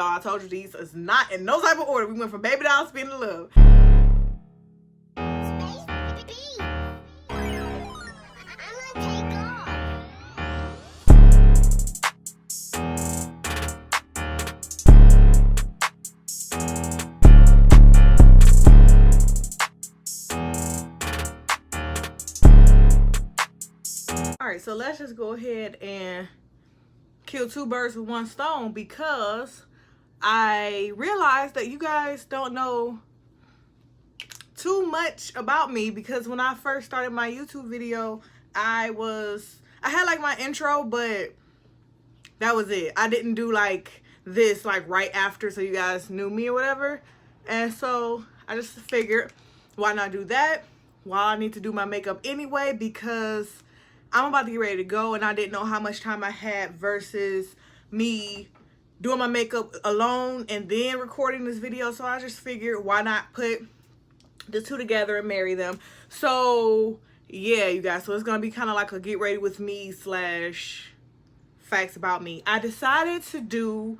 I told you these is not in no type of order. We went from baby doll spin to love. Alright, so let's just go ahead and kill two birds with one stone, because I realized that you guys don't know too much about me. Because when I first started my YouTube video, I had like my intro, but that was it. I didn't do like this like right after so you guys knew me or whatever. And so I just figured, why not do that while I need to do my makeup anyway, because I'm about to get ready to go and I didn't know how much time I had versus me doing my makeup alone and then recording this video. So I just figured, why not put the two together and marry them. So yeah, you guys, so it's gonna be kind of like a get ready with me slash facts about me. I decided to do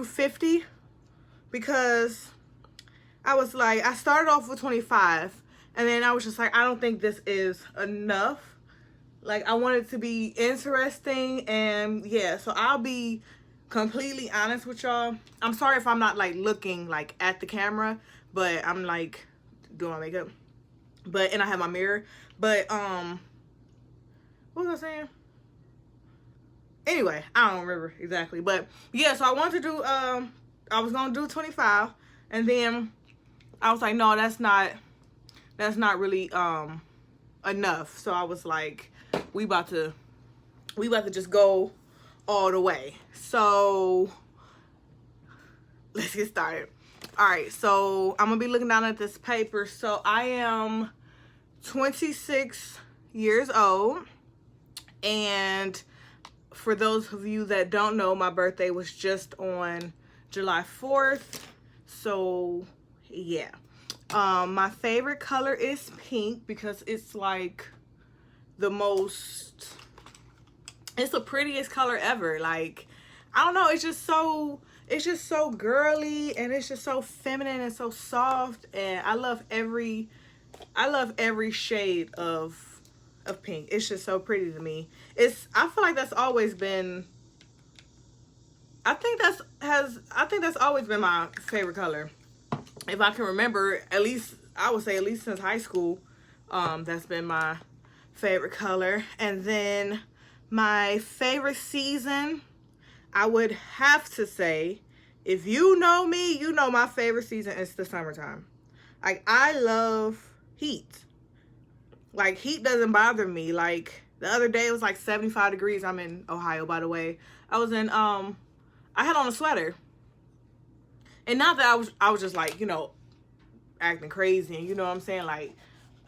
50 because I was like, I started off with 25 and then I was just like, I don't think this is enough. Like, I want it to be interesting. And yeah, so I'll be completely honest with y'all. I'm sorry if I'm not like looking like at the camera, but I'm like doing my makeup. But, and I have my mirror. But what was I saying? Anyway, I don't remember exactly. But yeah, so I wanted to do I was gonna do 25, and then I was like, no, that's not really enough. So I was like, we about to just go all the way. So let's get started. All right, so I'm gonna be looking down at this paper. So I am 26 years old, and for those of you that don't know, my birthday was just on July 4th. So yeah, my favorite color is pink because it's like it's the prettiest color ever. Like, I don't know, it's just so girly, and it's just so feminine and so soft, and I love every shade of pink. It's just so pretty to me. I feel like that's always been, I think that's always been my favorite color. If I can remember, at least I would say at least since high school, that's been my favorite color. And then my favorite season, I would have to say, if you know me, you know my favorite season is the summertime. Like, I love heat. Like, heat doesn't bother me. Like, the other day it was like 75 degrees. I'm in Ohio, by the way. I had on a sweater. And not that I was just like, you know, acting crazy, and you know what I'm saying? Like,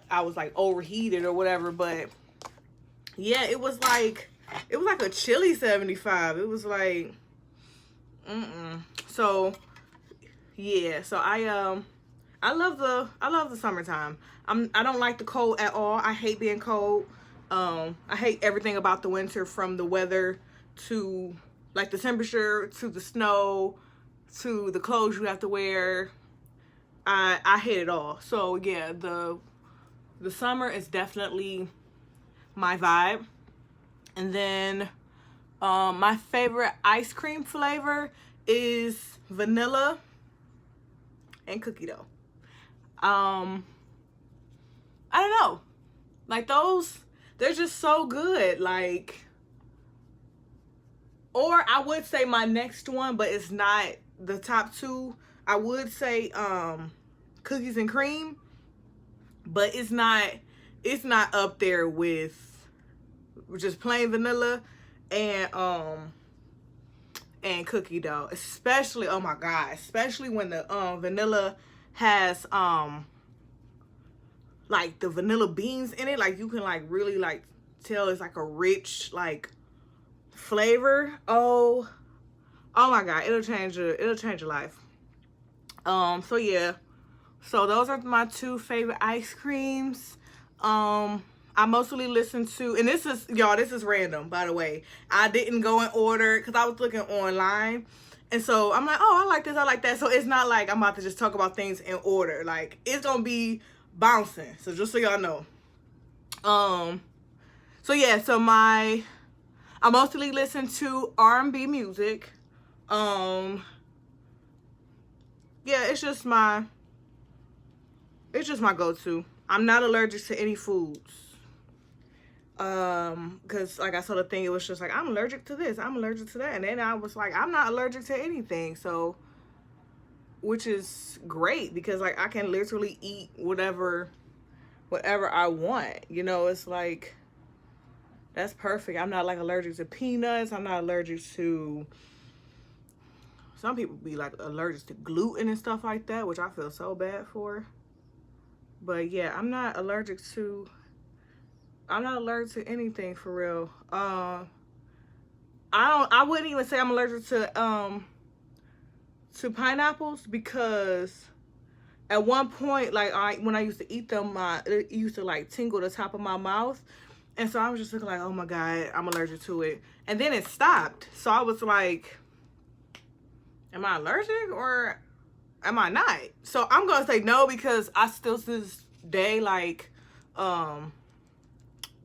I was like overheated or whatever, but yeah, it was like a chilly 75. It was like, So yeah, so I love the summertime. I don't like the cold at all. I hate being cold. I hate everything about the winter, from the weather to like the temperature to the snow to the clothes you have to wear. I hate it all. So yeah, the summer is definitely my vibe. And then my favorite ice cream flavor is vanilla and cookie dough. I don't know, like, those, they're just so good. Like, or I would say my next one, but it's not the top two. I would say cookies and cream, but it's not up there with just plain vanilla and cookie dough. Especially, oh my god, especially when the vanilla has like the vanilla beans in it. Like, you can like really like tell it's like a rich like flavor. Oh my god, it'll change your life. So yeah, so those are my two favorite ice creams. I mostly listen to, and this is, y'all, this is random, by the way. I didn't go in order because I was looking online. And so I'm like, oh, I like this, I like that. So it's not like I'm about to just talk about things in order. Like, it's going to be bouncing. So just so y'all know. So yeah, so I mostly listen to R&B music. Yeah, it's just my go-to. I'm not allergic to any foods. Because like I saw the thing, it was just like, I'm allergic to this, I'm allergic to that. And then I was like, I'm not allergic to anything. So, which is great because like I can literally eat whatever I want. You know, it's like, that's perfect. I'm not like allergic to peanuts. I'm not allergic to, some people be like allergic to gluten and stuff like that, which I feel so bad for. But yeah, I'm not allergic to anything for real. I wouldn't even say I'm allergic to pineapples because at one point, like when I used to eat them, it used to like tingle the top of my mouth. And so I was just looking like, oh my God, I'm allergic to it. And then it stopped. So I was like, am I allergic or am I not? So I'm going to say no because I still to this day, like,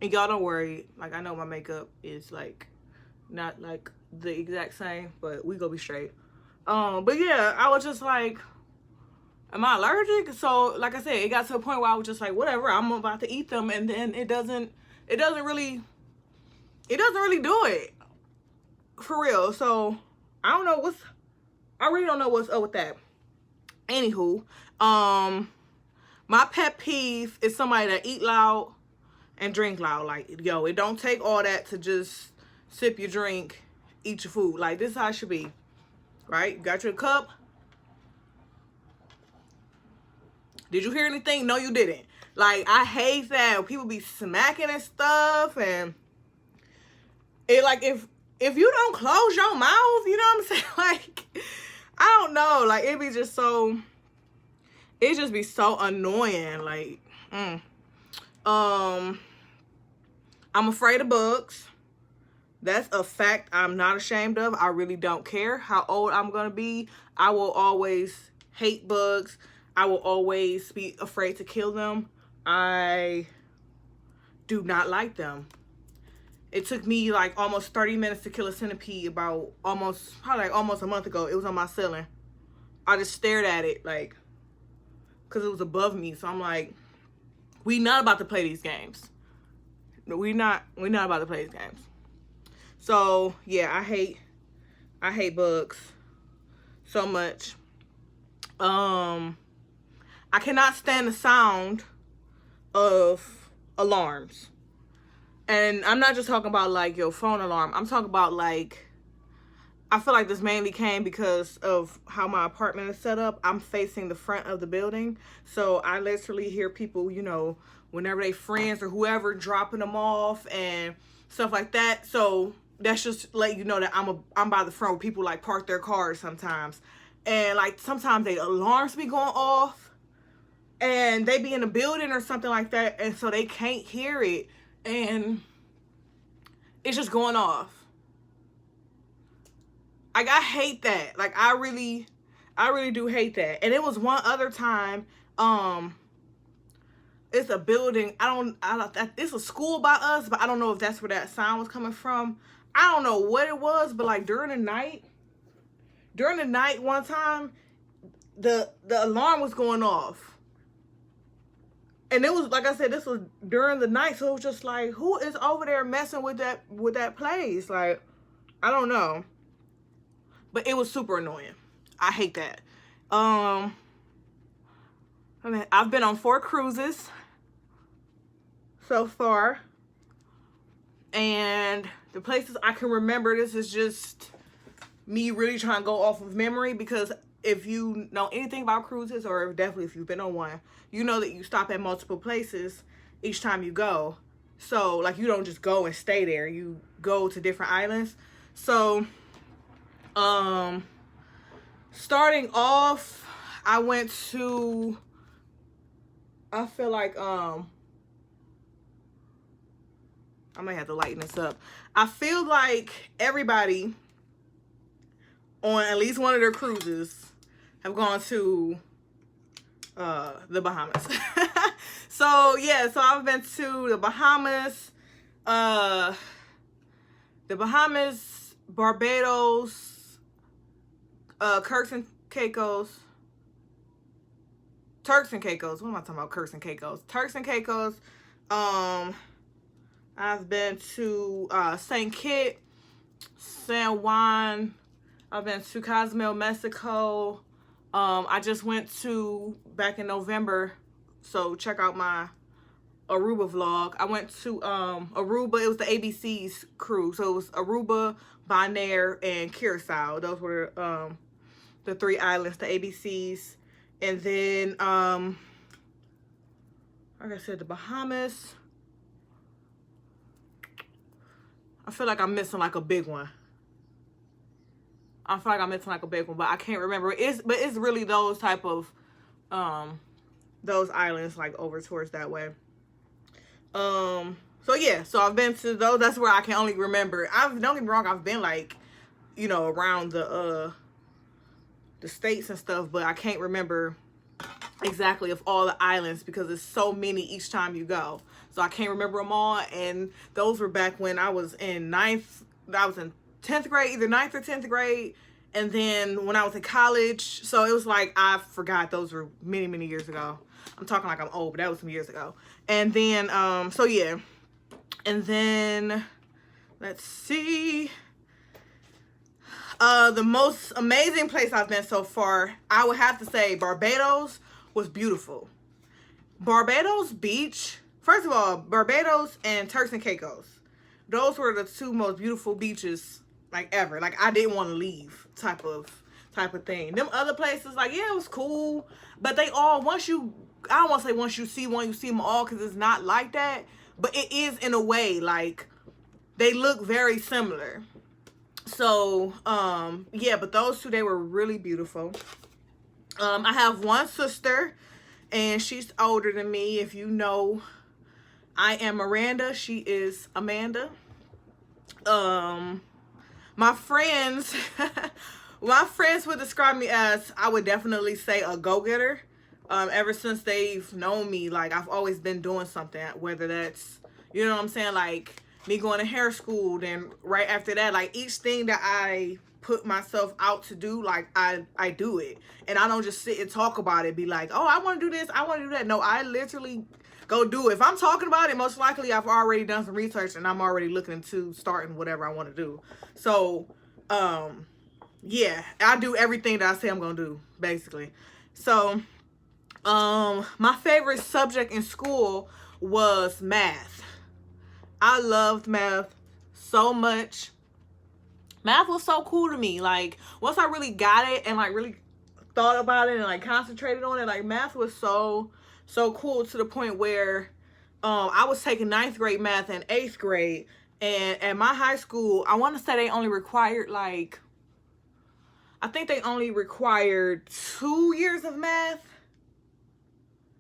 and y'all don't worry. Like, I know my makeup is like, not like the exact same, but we gonna be straight. But yeah, I was just like, am I allergic? So like I said, it got to a point where I was just like, whatever, I'm about to eat them. And then it doesn't really do it for real. So I really don't know what's up with that. Anywho, my pet peeve is somebody that eat loud and drink loud. Like, yo, it don't take all that to just sip your drink, eat your food. Like, this is how it should be, right? You got your cup. Did you hear anything? No, you didn't. Like, I hate that people be smacking and stuff, and it like if you don't close your mouth, you know what I'm saying? Like, I don't know. Like, it just be so annoying. Like, I'm afraid of bugs. That's a fact I'm not ashamed of. I really don't care how old I'm gonna be. I will always hate bugs. I will always be afraid to kill them. I do not like them. It took me like almost 30 minutes to kill a centipede probably almost a month ago. It was on my ceiling. I just stared at it like, because it was above me. So I'm like, we not about to play these games. We're not about to play these games. So yeah, I hate bugs so much. I cannot stand the sound of alarms. And I'm not just talking about like your phone alarm. I'm talking about like, I feel like this mainly came because of how my apartment is set up. I'm facing the front of the building. So I literally hear people, you know, whenever they friends or whoever dropping them off and stuff like that. So that's just let you know that I'm by the front where people like park their cars sometimes. And like sometimes the alarms be going off and they be in a building or something like that. And so they can't hear it. And it's just going off. Like, I hate that. Like, I really do hate that. And it was one other time, it's a building, it's a school by us, but I don't know if that's where that sound was coming from. I don't know what it was, but like during the night one time, the alarm was going off. And it was, like I said, this was during the night, so it was just like, who is over there messing with that place? Like, I don't know. But it was super annoying. I hate that. I mean, I've been on 4 cruises so far. And the places I can remember, this is just me really trying to go off of memory, because if you know anything about cruises, or definitely if you've been on one, you know that you stop at multiple places each time you go. So, like, you don't just go and stay there. You go to different islands. So, starting off, I went to, I feel like, I might have to lighten this up. I feel like everybody on at least one of their cruises have gone to the Bahamas. So yeah, so I've been to the Bahamas, Barbados, Turks and Caicos. What am I talking about? Turks and Caicos. I've been to St. Kitts, San Juan. I've been to Cozumel, Mexico. I just went to back in November, so check out my Aruba vlog. I went to Aruba. It was the ABC's cruise, so it was Aruba, Bonaire, and Curacao. Those were the 3 islands, the ABC's. And then like I said, the Bahamas. I feel like I'm missing like a big one. But I can't remember. It's really those type of those islands, like over towards that way. So yeah, so I've been to those. That's where I can only remember. Don't get me wrong, I've been like, you know, around the states and stuff, but I can't remember exactly of all the islands because there's so many each time you go. So I can't remember them all. And those were back when I was in 10th grade, either 9th or 10th grade. And then when I was in college, so it was like, I forgot, those were many, many years ago. I'm talking like I'm old, but that was some years ago. And then, so yeah. And then, let's see. The most amazing place I've been so far, I would have to say Barbados was beautiful. Barbados Beach, first of all, Barbados and Turks and Caicos. Those were the 2 most beautiful beaches like ever. Like I didn't want to leave type of thing. Them other places, like, yeah, it was cool, but they all, I don't want to say once you see one, you see them all, because it's not like that, but it is in a way. Like they look very similar. So yeah, but those 2, they were really beautiful. I have one sister, and she's older than me. If you know, I am Miranda, she is Amanda. My friends would describe me as, I would definitely say, a go-getter. Ever since they've known me, like I've always been doing something, whether that's, you know what I'm saying, like me going to hair school, then right after that, like each thing that I put myself out to do, like I do it. And I don't just sit and talk about it, be like, oh, I want to do this, I want to do that. No, I literally go do it. If I'm talking about it, most likely I've already done some research and I'm already looking into starting whatever I want to do. So yeah, I do everything that I say I'm gonna do, basically. So my favorite subject in school was math. I loved math so much. Math was so cool to me. Like once I really got it and like really thought about it and like concentrated on it, like math was so cool, to the point where I was taking 9th grade math in 8th grade, and at my high school, I want to say they only required like, I think they only required 2 years of math.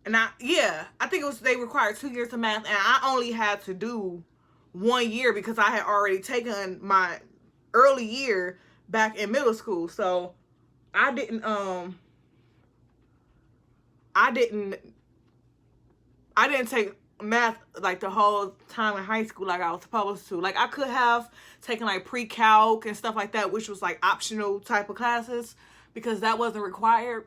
And I think it was, they required 2 years of math, and I only had to do 1 year because I had already taken my early year back in middle school. So I didn't take math like the whole time in high school like I was supposed to. Like I could have taken like pre-calc and stuff like that, which was like optional type of classes because that wasn't required.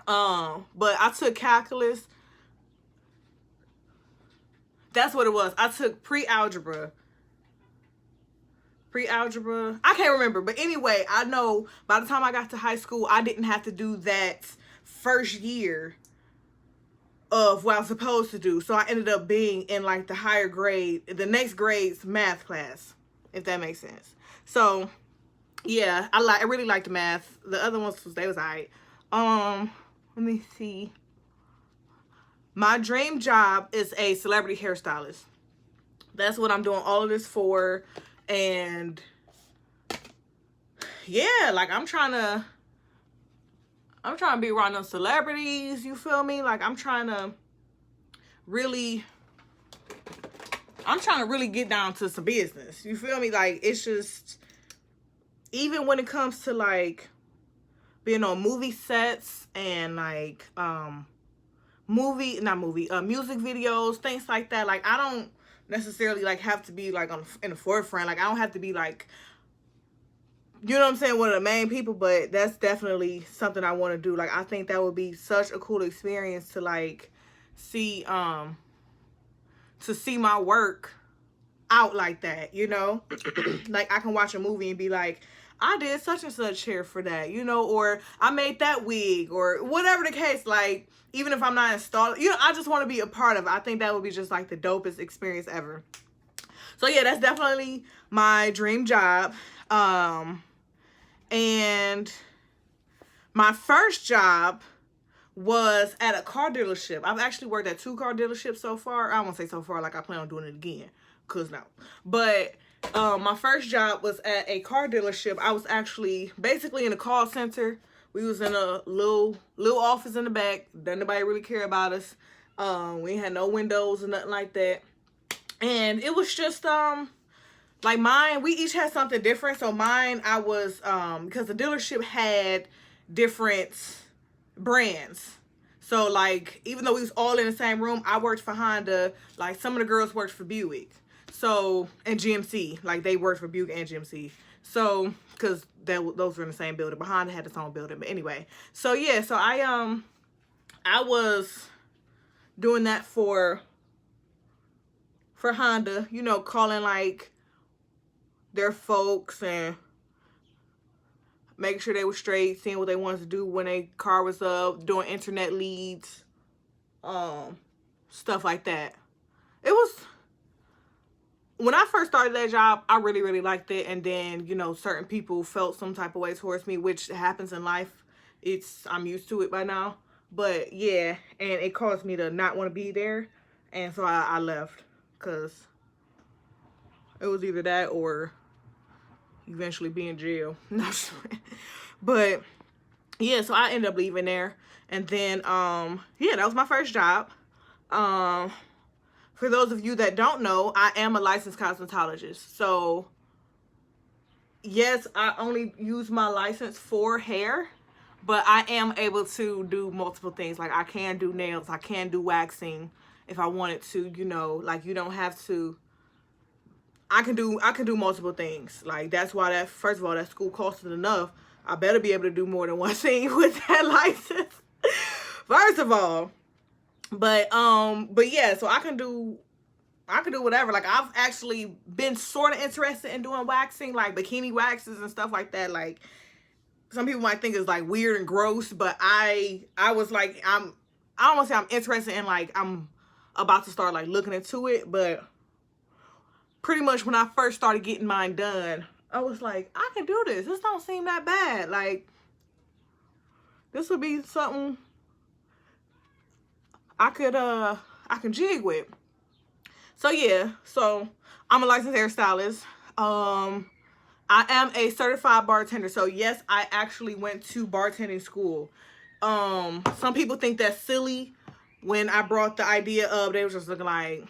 But I took calculus. That's what it was. I took pre-algebra. I can't remember. But anyway, I know by the time I got to high school, I didn't have to do that first year of what I was supposed to do. So I ended up being in like the higher grade, the next grade's math class, if that makes sense. So yeah, I really liked math. The other ones, they was alright. Let me see. My dream job is a celebrity hairstylist. That's what I'm doing all of this for. And yeah, like I'm trying to be around those celebrities, you feel me? Like I'm trying to really I'm trying to really get down to some business. You feel me? Like, it's just, even when it comes to like being on movie sets and like music videos, things like that. Like, I don't necessarily like have to be like in the forefront. Like, I don't have to be like, you know what I'm saying, one of the main people, but that's definitely something I want to do. Like, I think that would be such a cool experience to like see my work out like that, you know? Like, I can watch a movie and be like, I did such and such hair for that, you know, or I made that wig, or whatever the case. Like, even if I'm not installed, you know, I just want to be a part of it. I think that would be just like the dopest experience ever. So yeah, that's definitely my dream job. And my first job was at a car dealership. I've actually worked at 2 car dealerships so far. I don't want to say so far, like I plan on doing it again, cause no. But my first job was at a car dealership. I was actually basically in a call center. We was in a little office in the back. Didn't nobody really care about us. We had no windows or nothing like that. And it was just like mine, we each had something different. So mine, I was because the dealership had different brands. So like, even though we was all in the same room, I worked for Honda. Like, some of the girls worked for Buick. So, and GMC, like they worked for Buick and GMC. So, because those were in the same building, but Honda had its own building. But anyway, so yeah, so I was doing that for Honda, you know, calling like their folks and making sure they were straight, seeing what they wanted to do when their car was up, doing internet leads, stuff like that. It was, when I first started that job, I really, really liked it. And then, you know, certain people felt some type of way towards me, which happens in life. I'm used to it by now. But yeah, and it caused me to not want to be there. And so I left, because it was either that or eventually be in jail. But yeah, so I ended up leaving there. And then yeah, that was my first job. For those of you that don't know, I am a licensed cosmetologist. So yes, I only use my license for hair, but I am able to do multiple things. Like, I can do nails, I can do waxing if I wanted to, you know. Like, you don't have to, I can do multiple things. Like, that's why that, first of all, that school costed enough. I better be able to do more than one thing with that license. First of all. But yeah, so I can do whatever. Like, I've actually been sort of interested in doing waxing, like bikini waxes and stuff like that. Like, some people might think it's like weird and gross, but I was like, I don't want to say I'm interested in, like, I'm about to start like looking into it, but pretty much when I first started getting mine done, I was like, I can do this. This don't seem that bad. Like, this would be something I can jig with. So yeah, so I'm a licensed hairstylist. I am a certified bartender. So yes, I actually went to bartending school. Some people think that's silly. When I brought the idea up, they were just looking like,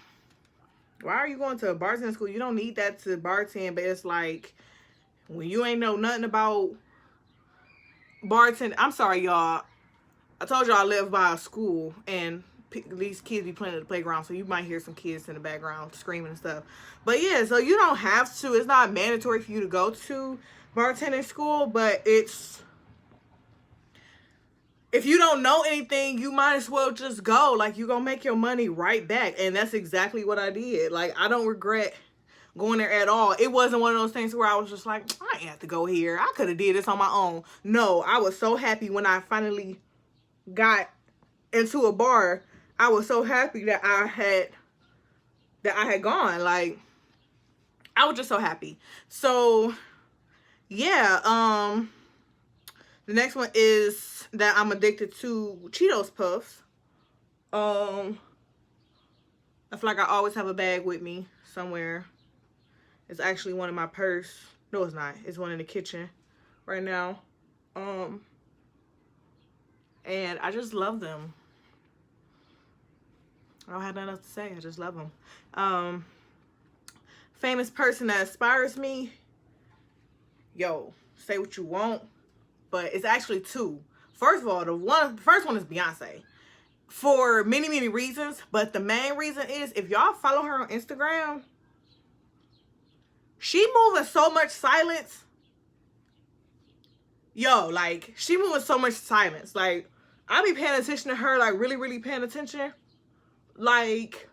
why are you going to a bartending school? You don't need that to bartend. But it's like, when you ain't know nothing about bartending. I'm sorry, y'all. I told y'all I live by a school, and these kids be playing at the playground, so you might hear some kids in the background screaming and stuff. But yeah, so you don't have to. It's not mandatory for you to go to bartending school, but it's, if you don't know anything, you might as well just go. Like, you're gonna make your money right back. And that's exactly what I did. Like, I don't regret going there at all. It wasn't one of those things where I was just like, I ain't have to go here. I could have did this on my own. No, I was so happy when I finally got into a bar. I was so happy that I had gone. Like, I was just so happy. So yeah, the next one is that I'm addicted to Cheetos Puffs. I feel like I always have a bag with me somewhere. It's actually one in my purse. No, it's not. It's one in the kitchen right now. And I just love them. I don't have nothing else to say. I just love them. famous person that inspires me, yo, say what you want, but it's actually two. First of all, the first one is Beyonce. For many, many reasons, but the main reason is if y'all follow her on Instagram, she moving so much silence. Yo, like, she moving so much silence. Like, I be paying attention to her, like, really, really paying attention. Like,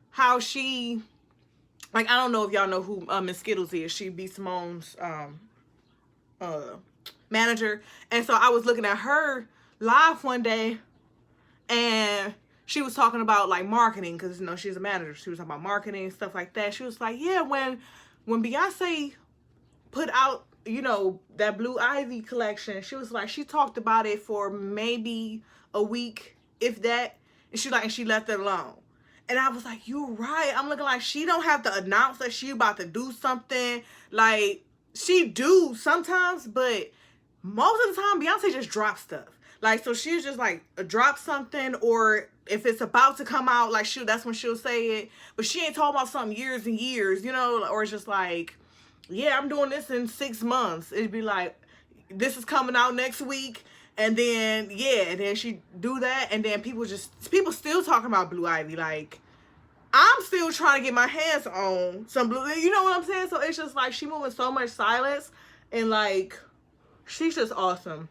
how she, like, I don't know if y'all know who Miss Skittles is. She be Simone's manager. And so I was looking at her live one day, and she was talking about, like, marketing, because, you know, she's a manager. She was talking about marketing and stuff like that. She was like, yeah, when Beyonce put out, you know, that Blue Ivy collection, she was like, she talked about it for maybe a week, if that, and she left it alone. And I was like, you're right. I'm looking like she don't have to announce that she about to do something. Like, she do sometimes, but most of the time, Beyonce just drops stuff. Like, so she's just like drop something, or if it's about to come out, like, that's when she'll say it. But she ain't talking about something years and years, you know, or it's just like, yeah, I'm doing this in 6 months. It'd be like, this is coming out next week. And then, yeah, and then she do that. And then people still talking about Blue Ivy. Like, I'm still trying to get my hands on some Blue, you know what I'm saying? So it's just like, she moving so much silence. And like, she's just awesome.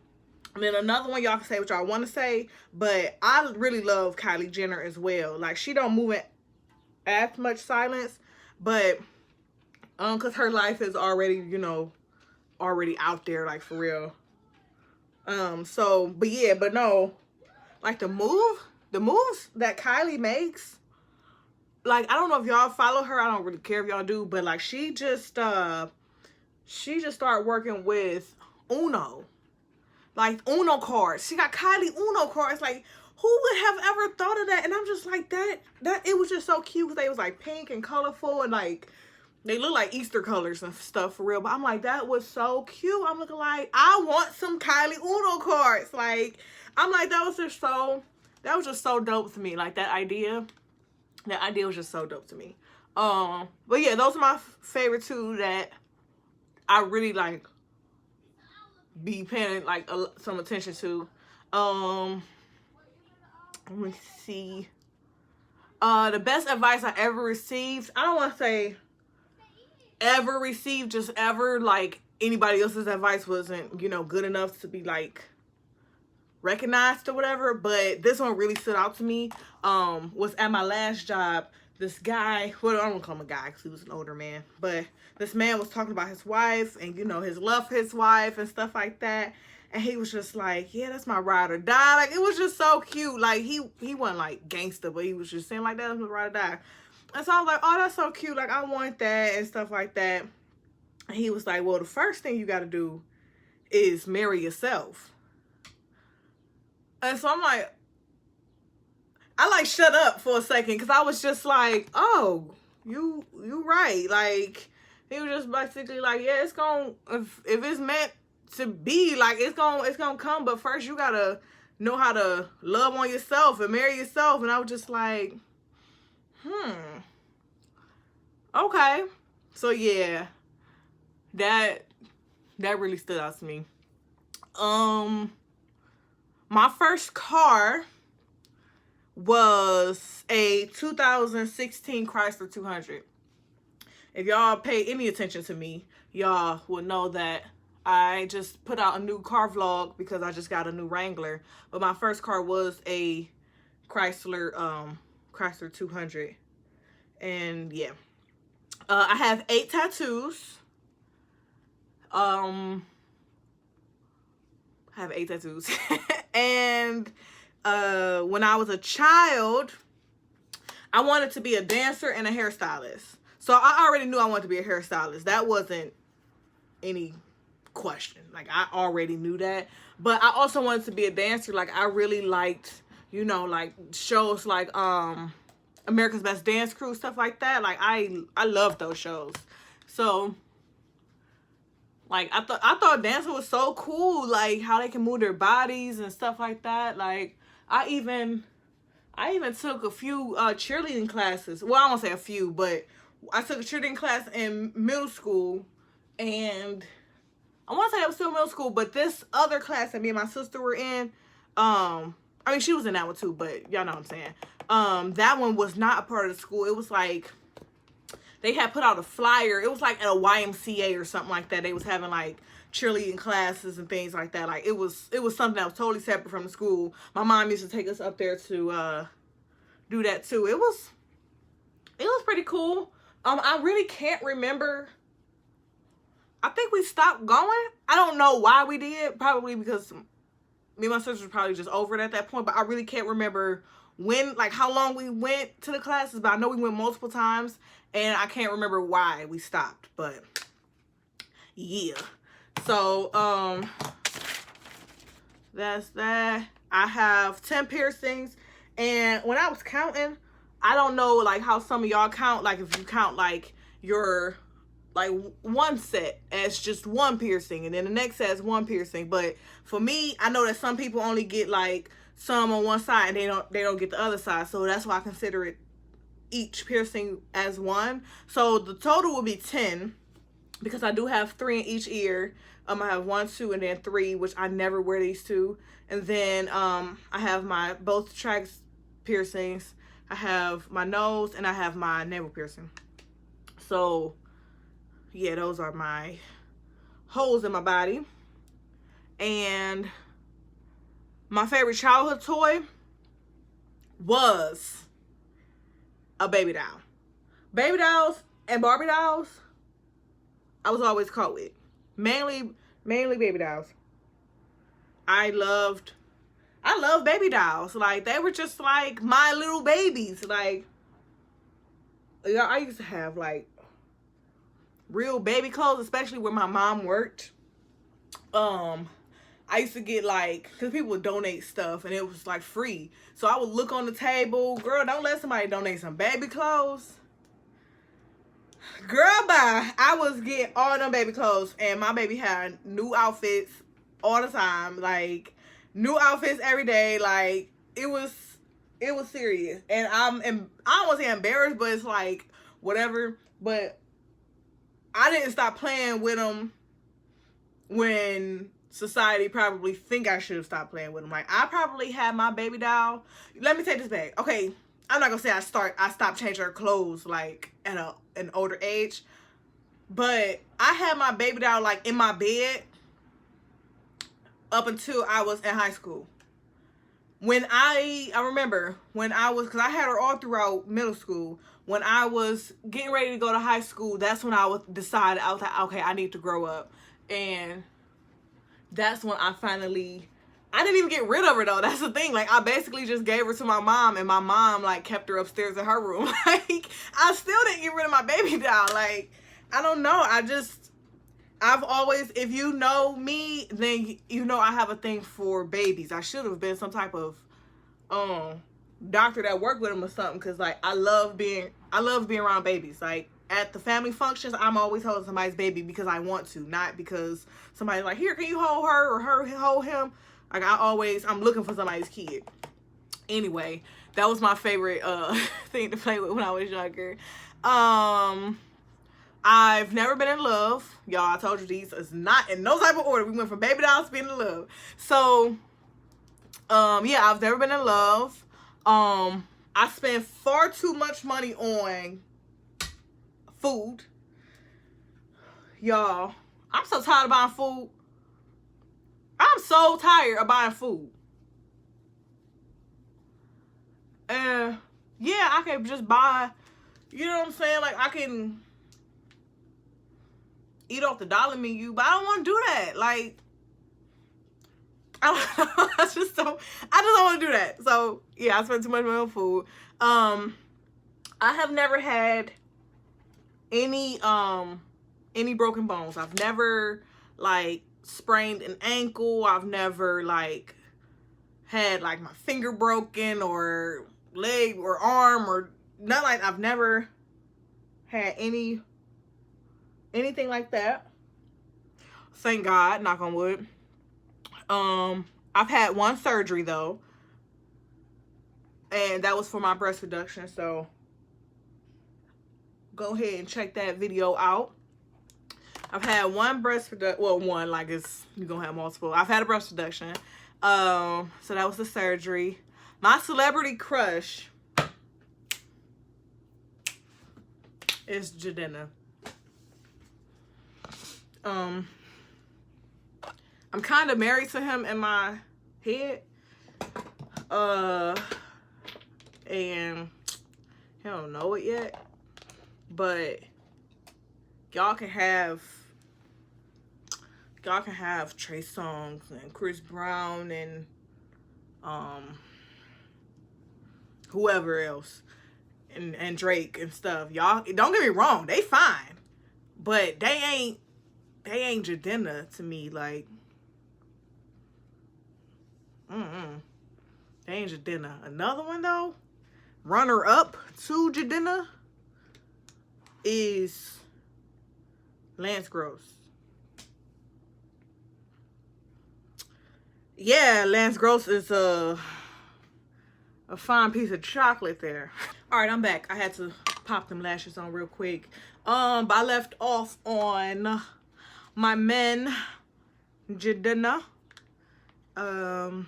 And then another one, y'all can say what y'all want to say. But I really love Kylie Jenner as well. Like, she don't move in as much silence. But because her life is already, you know, already out there, like, for real. So, but yeah, but no, like, the moves that Kylie makes, like, I don't know if y'all follow her. I don't really care if y'all do, but like, she just started working with Uno, like, Uno cards. She got Kylie Uno cards. Like, who would have ever thought of that? And I'm just like, that it was just so cute, because they was like pink and colorful, and like, they look like Easter colors and stuff, for real. But I'm like, that was so cute. I'm looking like, I want some Kylie Uno cards. Like, I'm like, that was just so dope to me. Like, that idea was just so dope to me. But yeah, those are my favorite two that I really, like, be paying, like, some attention to. Let me see. The best advice I ever received, I don't want to say ever received, just ever, like, anybody else's advice wasn't, you know, good enough to be, like, recognized or whatever, but this one really stood out to me. Was at my last job. This guy, well, I don't call him a guy because he was an older man, but this man was talking about his wife and, you know, his love for his wife and stuff like that. And he was just like, yeah, that's my ride or die. Like, it was just so cute. Like, he wasn't like gangster, but he was just saying like, that's my ride or die. And so I was like, oh, that's so cute. Like, I want that and stuff like that. And he was like, well, the first thing you got to do is marry yourself. And so I'm like, I like shut up for a second, because I was just like, oh, you right. Like, he was just basically like, yeah, it's gonna, if it's meant to be, like, it's gonna come, but first you gotta know how to love on yourself and marry yourself. And I was just like, okay. So yeah, that really stood out to me. My first car was a 2016 Chrysler 200. If y'all pay any attention to me, y'all will know that I just put out a new car vlog because I just got a new Wrangler. But my first car was a Chrysler 200. And yeah. I have 8 tattoos. I have 8 tattoos. And when I was a child, I wanted to be a dancer and a hairstylist. So I already knew I wanted to be a hairstylist. That wasn't any question. Like, I already knew that. But I also wanted to be a dancer. Like, I really liked, you know, like, shows like America's Best Dance Crew, stuff like that. Like, I love those shows. So, like, I thought dancing was so cool. Like, how they can move their bodies and stuff like that. Like, I even took a few cheerleading classes. Well, I won't say a few, but I took a cheerleading class in middle school, and I want to say it was still middle school, but this other class that me and my sister were in, I mean, she was in that one too, but y'all know what I'm saying. That one was not a part of the school. It was like, they had put out a flyer. It was like at a YMCA or something like that. They was having like cheerleading classes and things like that. Like it was something that was totally separate from the school. My mom used to take us up there to do that too. It was pretty cool. I really can't remember. I think we stopped going. I don't know why we did. Probably because me and my sister was probably just over it at that point. But I really can't remember when, like how long we went to the classes. But I know we went multiple times. And I can't remember why we stopped. But yeah. So, that's that. I have 10 piercings. And when I was counting, I don't know like how some of y'all count. Like if you count like your like one set as just one piercing, and then the next set as one piercing. But for me, I know that some people only get like some on one side and they don't get the other side. So that's why I consider it each piercing as one. So the total will be 10 because I do have 3 in each ear. I have 1, 2, and then 3, which I never wear these 2. And then I have my both tracks piercings. I have my nose and I have my navel piercing. So yeah, those are my holes in my body. And my favorite childhood toy was a baby doll. Baby dolls and Barbie dolls, I was always caught with. Mainly baby dolls. I loved baby dolls. Like, they were just like my little babies. Like, I used to have like real baby clothes, especially where my mom worked. I used to get like, because people would donate stuff and it was like free. So I would look on the table. Girl, don't let somebody donate some baby clothes. Girl, bye. I was getting all them baby clothes, and my baby had new outfits all the time. Like, new outfits every day. Like, it was serious. And I don't want to say embarrassed, but it's like, whatever. But I didn't stop playing with them when society probably think I should have stopped playing with them. Like, I probably had my baby doll. Let me take this back. Okay, I'm not gonna say I stopped changing her clothes like at an older age, but I had my baby doll like in my bed up until I was in high school. When I remember when I was, because I had her all throughout middle school. When I was getting ready to go to high school, that's when I decided, I was like, okay, I need to grow up. And that's when I didn't even get rid of her though. That's the thing. Like, I basically just gave her to my mom, and my mom like kept her upstairs in her room. Like, I still didn't get rid of my baby doll. Like, I don't know. I've always, if you know me, then you know I have a thing for babies. I should have been some type of doctor that worked with them or something, because like I love being around babies. Like, at the family functions, I'm always holding somebody's baby because I want to, not because somebody's like, here, can you hold her, or her hold him. Like, I'm looking for somebody's kid. Anyway, that was my favorite thing to play with when I was younger. I've never been in love. Y'all, I told you these is not in no type of order. We went from baby dolls to being in love. So, yeah, I've never been in love. I spend far too much money on food. Y'all, I'm so tired of buying food. I'm so tired of buying food. And yeah, I can just buy, you know what I'm saying? Like, I can eat off the dollar menu, but I don't want to do that. Like, I just don't want to do that. So yeah, I spend too much money on food. I have never had any broken bones. I've never like sprained an ankle. I've never like had like my finger broken or leg or arm or not. Like, I've never had anything like that. Thank God, knock on wood. I've had one surgery though, and that was for my breast reduction. So go ahead and check that video out. I've had one breast reduction. Well, one, like you're gonna have multiple. I've had a breast reduction. So that was the surgery. My celebrity crush is Jadena. I'm kind of married to him in my head. And I don't know it yet. But y'all can have Trey Songz and Chris Brown and whoever else and Drake and stuff. Y'all don't get me wrong, they fine, but they ain't Jadena to me. Like they ain't Jadena. Another one though, runner up to Jadena, is Lance Gross. Yeah, Lance Gross is a fine piece of chocolate there. All right, I'm back. I had to pop them lashes on real quick. But I left off on my men, Jadena. So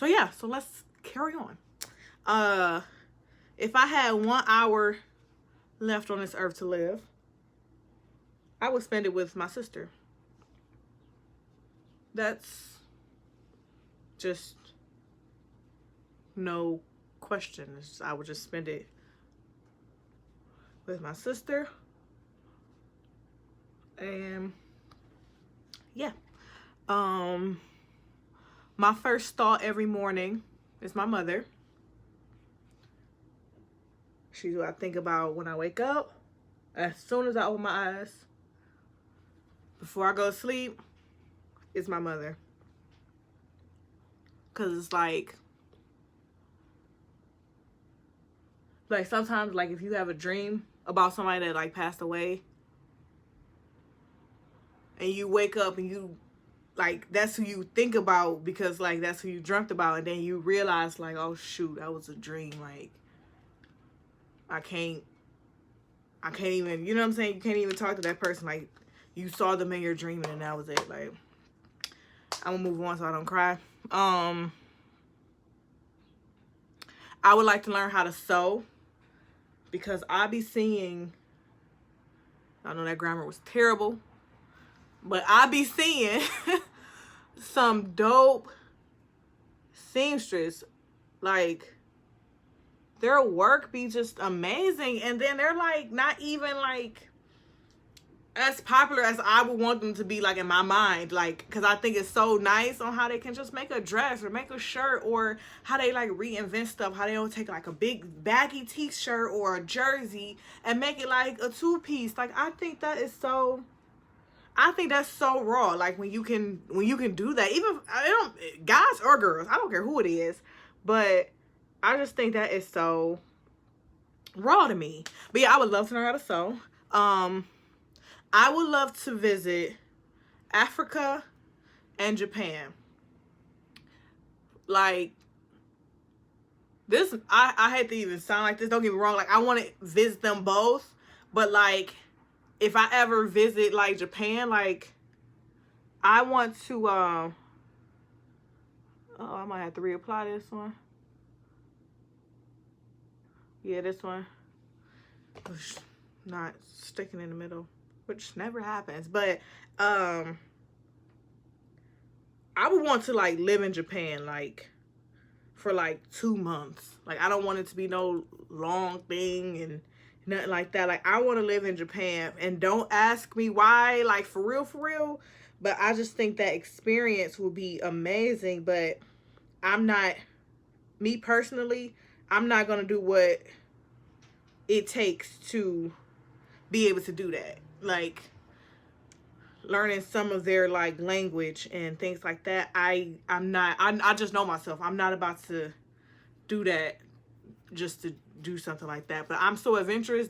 yeah, so let's carry on. If I had 1 hour left on this earth to live, I would spend it with my sister. That's just no question. I would just spend it with my sister. And yeah. My first thought every morning is my mother. She's what I think about when I wake up. As soon as I open my eyes, before I go to sleep, is my mother. Cause it's like sometimes, like if you have a dream about somebody that like passed away, and you wake up and you like that's who you think about because like that's who you dreamt about, and then you realize like, oh shoot, that was a dream. Like I can't even, you know what I'm saying? You can't even talk to that person. Like you saw them in your dream and that was it. Like I'm gonna move on so I don't cry. I would like to learn how to sew because I be seeing, I know that grammar was terrible, but I be seeing some dope seamstress, like their work be just amazing, and then they're like not even like as popular as I would want them to be, like in my mind, like because I think it's so nice on how they can just make a dress or make a shirt, or how they like reinvent stuff, how they don't take like a big baggy t-shirt or a jersey and make it like a two-piece. Like I think that's so raw. Like when you can do that, even guys or girls, I don't care who it is, but I just think that is so raw to me. But yeah, I would love to learn how to sew. I would love to visit Africa and Japan. Like this, I hate to even sound like this, don't get me wrong, like I want to visit them both, but like if I ever visit like Japan, like I want to I might have to reapply this one. Yeah, this one. Not sticking in the middle, which never happens. But I would want to like live in Japan like for like 2 months. Like I don't want it to be no long thing and nothing like that. Like I want to live in Japan, and don't ask me why, like for real, but I just think that experience will be amazing. But me personally, I'm not gonna do what it takes to be able to do that. Like learning some of their like language and things like that. I just know myself. I'm not about to do that just to do something like that. But I'm so adventurous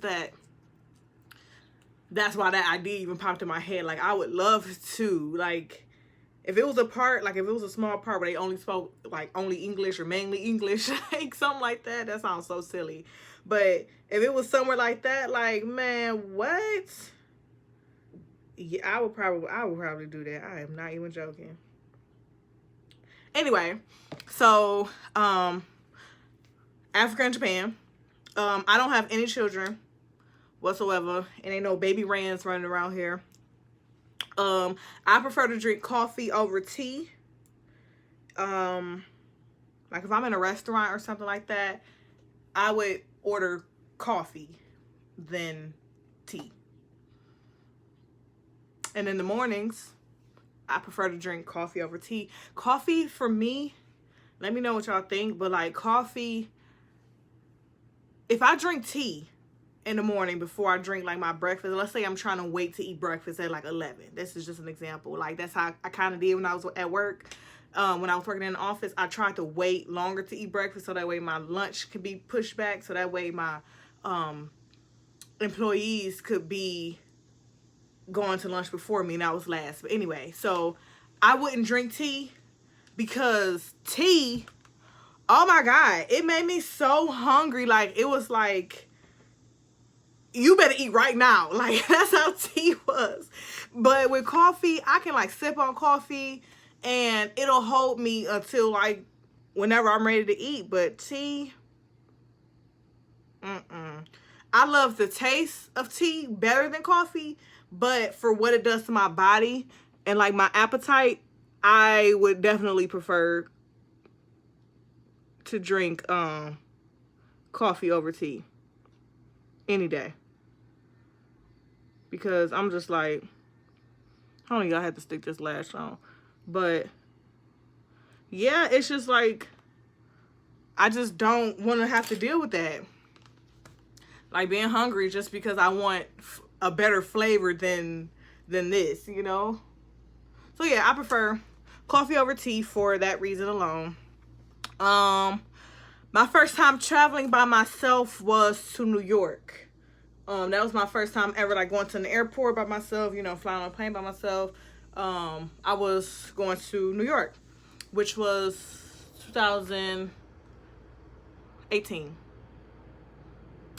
that's why that idea even popped in my head. Like I would love to like If it was a part, like if it was a small part where they only spoke like only English or mainly English, like something like that, that sounds so silly. But if it was somewhere like that, like, man, what? Yeah, I would probably do that. I am not even joking. Anyway, so Africa and Japan. I don't have any children whatsoever, and ain't no baby Rans running around here. I prefer to drink coffee over tea. Like if I'm in a restaurant or something like that, I would order coffee than tea. And in the mornings, I prefer to drink coffee over tea. Coffee for me, let me know what y'all think, but like coffee, if I drink tea in the morning before I drink like my breakfast, let's say I'm trying to wait to eat breakfast at like 11. This is just an example. Like that's how I kind of did when I was at work. When I was working in the office, I tried to wait longer to eat breakfast so that way my lunch could be pushed back. So that way my employees could be going to lunch before me and I was last. But anyway, so I wouldn't drink tea because tea, oh my God, it made me so hungry. Like it was like, you better eat right now. Like that's how tea was. But with coffee, I can like sip on coffee and it'll hold me until like whenever I'm ready to eat. But tea, I love the taste of tea better than coffee, but for what it does to my body and like my appetite, I would definitely prefer to drink coffee over tea any day. Because I'm just like, I don't even have to stick this lash on. But yeah, it's just like, I just don't want to have to deal with that. Like being hungry just because I want a better flavor than this, you know? So yeah, I prefer coffee over tea for that reason alone. My first time traveling by myself was to New York. That was my first time ever like going to an airport by myself, you know, flying on a plane by myself. I was going to New York, which was 2018.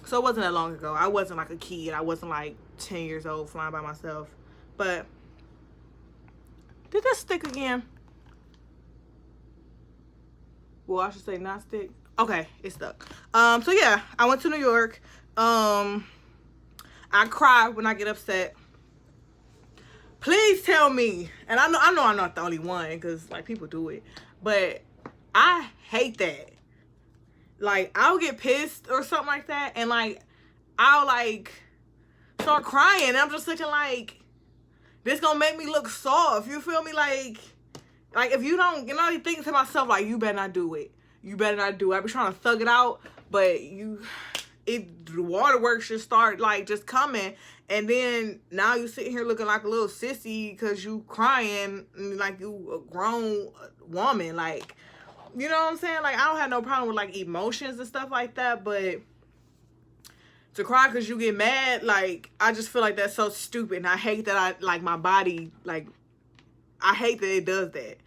So it wasn't that long ago. I wasn't like a kid. I wasn't like 10 years old flying by myself. But did that stick again? Well, I should say not stick. Okay, it stuck. So yeah, I went to New York. I cry when I get upset. Please tell me, and I know I'm not the only one, because like people do it, but I hate that. Like I'll get pissed or something like that, and like I'll like start crying, and I'm just thinking like, this gonna make me look soft. You feel me? Like if you don't, you know, you think to myself like, you better not do it. You better not do it. I be trying to thug it out, but the waterworks just start like just coming, and then now you sitting here looking like a little sissy because you crying like you a grown woman. Like, you know what I'm saying? Like I don't have no problem with like emotions and stuff like that, but to cry because you get mad, like I just feel like that's so stupid, and I hate that I like my body, like I hate that it does that.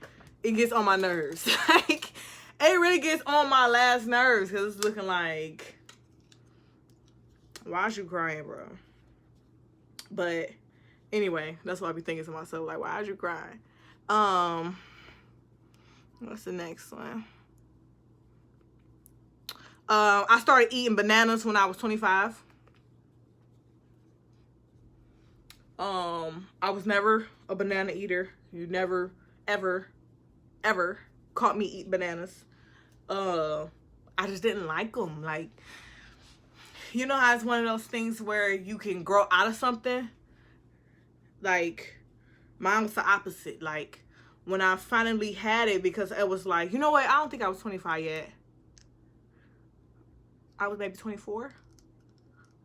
It gets on my nerves. Like it really gets on my last nerves because it's looking like, why is you crying, bro? But anyway, that's what I be thinking to myself, like, why is you crying? What's the next one? I started eating bananas when I was 25. I was never a banana eater. You never, ever, ever caught me eat bananas. I just didn't like them. Like, you know how it's one of those things where you can grow out of something? Like, mine was the opposite. Like, when I finally had it, because it was like, you know what? I don't think I was 25 yet. I was maybe 24.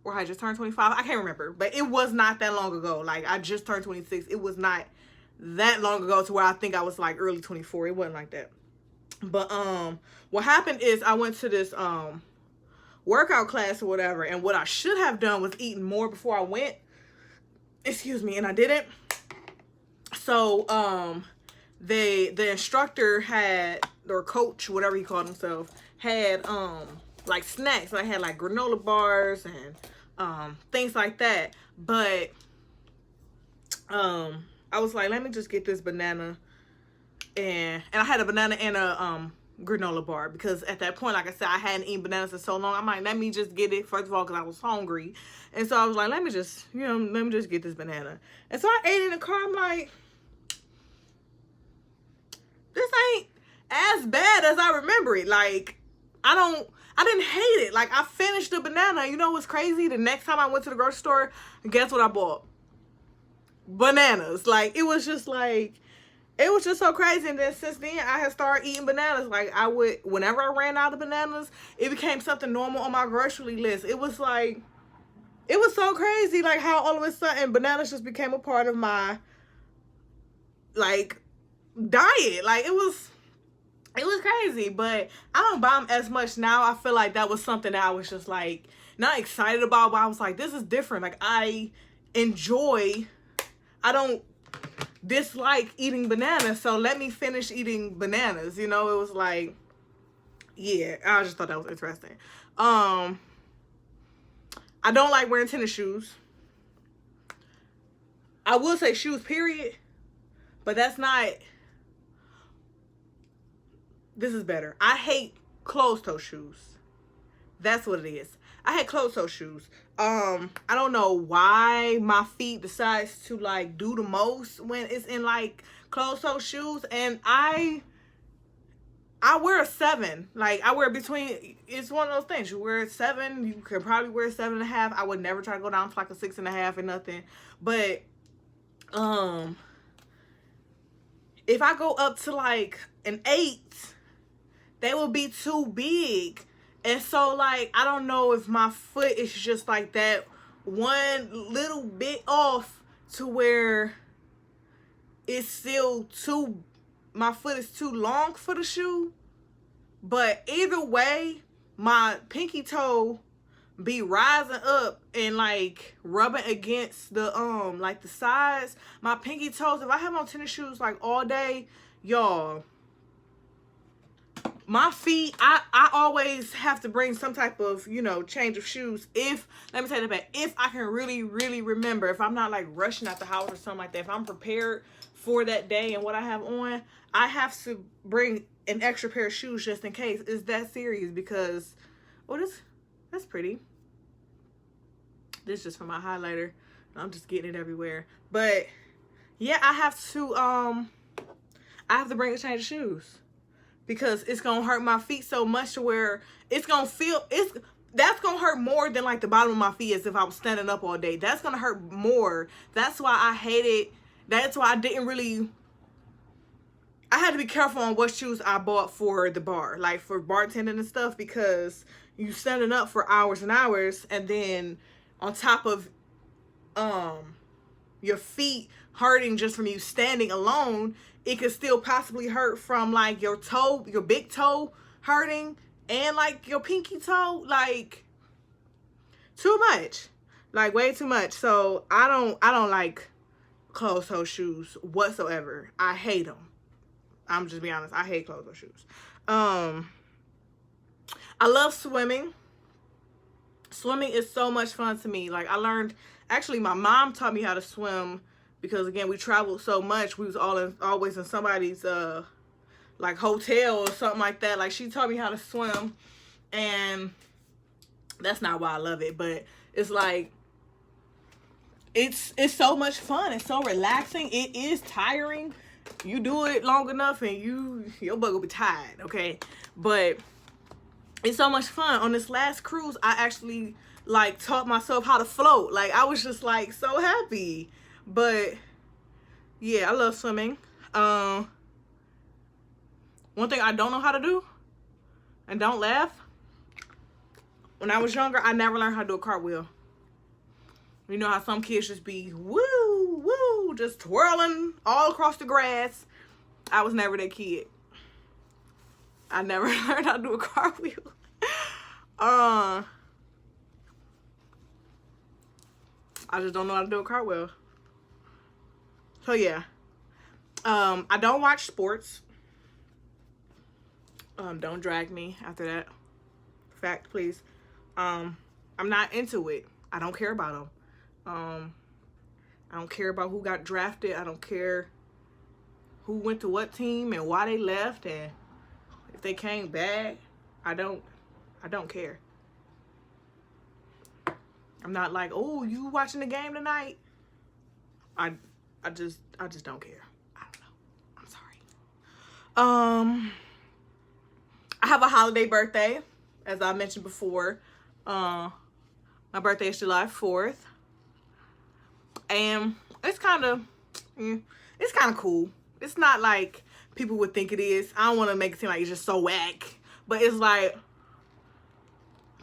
Or I just turned 25. I can't remember. But it was not that long ago. Like, I just turned 26. It was not that long ago to where I think I was like early 24. It wasn't like that. But what happened is I went to this workout class or whatever, and what I should have done was eaten more before I went. Excuse me, and I didn't. So the instructor had, or coach, whatever he called himself, had like snacks. I had like granola bars and things like that. But I was like, let me just get this banana, and I had a banana and a granola bar, because at that point, like I said, I hadn't eaten bananas in so long. I'm like, let me just get it, first of all, because I was hungry. And so I was like, let me just get this banana. And so I ate it in the car. I'm like, this ain't as bad as I remember it. Like, I didn't hate it. Like, I finished the banana. You know what's crazy? The next time I went to the grocery store, guess what I bought? Bananas. Like, it was just so crazy. And then since then, I had started eating bananas. Like, I would, whenever I ran out of bananas, it became something normal on my grocery list. It was like, it was so crazy, like, how all of a sudden bananas just became a part of my, like, diet. Like, it was crazy. But I don't buy them as much now. I feel like that was something that I was just, like, not excited about, but I was like, this is different. Like, I don't dislike eating bananas, so let me finish eating bananas. You know, it was like, yeah, I just thought that was interesting. I don't like wearing tennis shoes. I will say shoes, period, but that's not, this is better. I hate closed-toe shoes. That's what it is. I hate closed-toe shoes. I don't know why my feet decides to, like, do the most when it's in, like, closed-toe shoes. And I wear a 7. Like, I wear between, it's one of those things. You wear a 7, you can probably wear a 7.5. I would never try to go down to, like, a 6.5 or nothing. But, if I go up to, like, an 8, they will be too big. And so, like, I don't know if my foot is just like that one little bit off to where it's still too, my foot is too long for the shoe. But either way, my pinky toe be rising up and, like, rubbing against the, like, the sides. My pinky toes, if I have on tennis shoes, like, all day, y'all, my feet, I always have to bring some type of, you know, change of shoes. If, let me say that back, if I can really, really remember, if I'm not, like, rushing out the house or something like that, if I'm prepared for that day and what I have on, I have to bring an extra pair of shoes just in case. It's that serious, because, oh, that's pretty. This is just for my highlighter. I'm just getting it everywhere. But, yeah, I have to bring a change of shoes, because it's gonna hurt my feet so much to where it's gonna feel, that's gonna hurt more than, like, the bottom of my feet, as if I was standing up all day. That's gonna hurt more. That's why I hate it. That's why I had to be careful on what shoes I bought for the bar, like for bartending and stuff, because you standing up for hours and hours, and then on top of your feet hurting just from you standing alone, it could still possibly hurt from, like, your toe, your big toe hurting, and, like, your pinky toe. Like, too much, like, way too much. So I don't like closed toe shoes whatsoever. I hate them. I'm just being honest. I hate closed toe shoes. I love swimming. Swimming is so much fun to me. Like, I learned, actually, my mom taught me how to swim, because, again, we traveled so much. We was always in somebody's, like, hotel or something like that. Like, she taught me how to swim, and that's not why I love it. But it's, like, it's so much fun. It's so relaxing. It is tiring. You do it long enough, and your butt will be tired, okay? But it's so much fun. On this last cruise, I actually, like, taught myself how to float. Like, I was just, like, so happy. But, yeah, I love swimming. One thing I don't know how to do, and don't laugh, when I was younger, I never learned how to do a cartwheel. You know how some kids just be, woo, woo, just twirling all across the grass. I was never that kid. I never learned how to do a cartwheel. I just don't know how to do a cartwheel. So, yeah. I don't watch sports. Don't drag me after that fact, please. I'm not into it. I don't care about them. I don't care about who got drafted. I don't care who went to what team and why they left and if they came back. I don't care. I'm not like, oh, you watching the game tonight? I just don't care. I don't know. I'm sorry. I have a holiday birthday, as I mentioned before. My birthday is July 4th. And it's kind of cool. It's not like people would think it is. I don't want to make it seem like it's just so whack. But it's like,